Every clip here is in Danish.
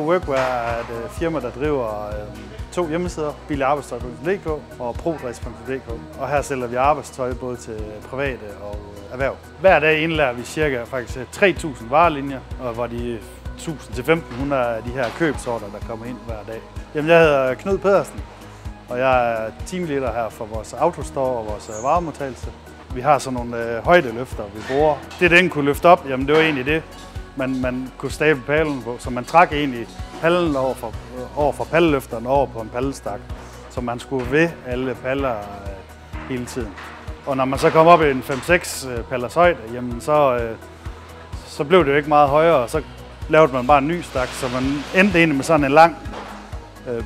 Workwear er et firma, der driver 2 hjemmesider, billigarbejdstøj.dk og prodress.dk. Og her sælger vi arbejdstøj både til private og erhverv. Hver dag indlærer vi cirka faktisk 3.000 varelinjer, og hvor de 1.000 til 1.500 af de her købsorter, der kommer ind hver dag. Jamen, jeg hedder Knud Pedersen, og jeg er teamleader her for vores autostore og vores varemodtagelse. Vi har sådan nogle højdeløfter, vi bruger. Det, den kunne løfte op, jamen det var egentlig det, man kunne stable pallen på. Så man trak egentlig pallen over for palleløfteren over på en pallestak, så man skulle ved alle paller hele tiden. Og når man så kom op i en 5-6 pallers højde, jamen så blev det jo ikke meget højere, og så lavede man bare en ny stak, så man endte egentlig med sådan en lang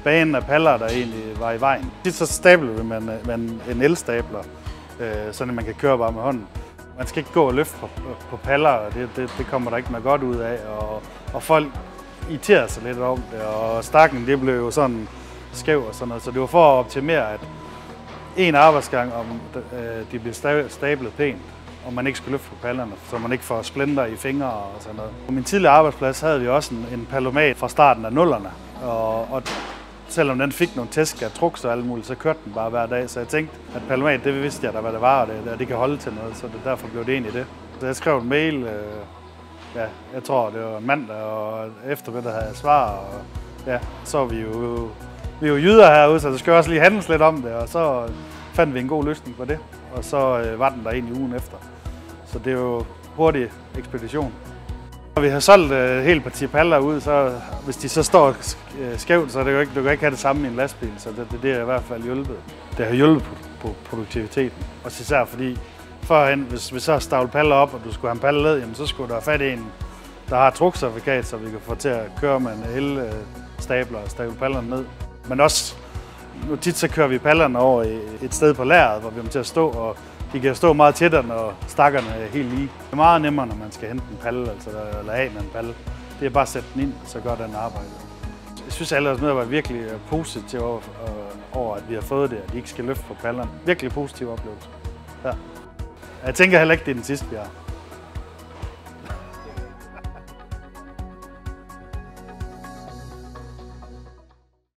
bane af paller, der egentlig var i vejen. Så stablede vi med en elstabler, så man kan køre bare med hånden. Man skal ikke gå og løfte på paller, og det kommer der ikke noget godt ud af. Og folk irriterer sig lidt om det, og stakken det blev jo sådan skæv og sådan noget. Så det var for at optimere, at en arbejdsgang, om de bliver stablet pænt, og man ikke skal løfte på pallerne, så man ikke får splinter i fingre og sådan noget. På min tidligere arbejdsplads havde vi også en pallomat fra starten af 0'erne, og selvom den fik nogle tæsk af trucks og alt muligt, så kørte den bare hver dag. Så jeg tænkte, at pallomat, det vidste jeg da, hvad det var, og det kan holde til noget, så derfor blev det egentlig det. Så jeg skrev en mail, jeg tror det var mandag, og eftermiddag havde jeg svar, og så er vi er jo jyder herude, så det skal også lige handles lidt om det, og så fandt vi en god løsning på det, og så var den der egentlig ugen efter. Så det er jo hurtig ekspedition. Når vi har solgt et helt parti paller ud, så hvis de så står skævt, så er det jo ikke, du kan ikke have det samme i en lastbil, så det er i hvert fald hjulpet. Det har hjulpet på produktiviteten, og især fordi førhen, hvis vi så stavlede paller op, og du skulle have en palle ned, jamen, så skulle du have fat i en, der har et trukcertifikat, så vi kan få til at køre med en elstabler og stable pallerne ned. Men også, nu tit så kører vi pallerne over et sted på lageret, hvor vi kommer til at stå, og de kan stå meget tættere, når stakkerne er helt lige. Det er meget nemmere, når man skal hente en palle, eller af med en palle. Det er bare at sætte den ind, så gør den arbejde. Jeg synes, at alle os medarbejder virkelig positive over, at vi har fået det, at de ikke skal løfte på pallerne. Virkelig positiv oplevelse. Ja. Jeg tænker heller ikke, det er den sidste, vi har.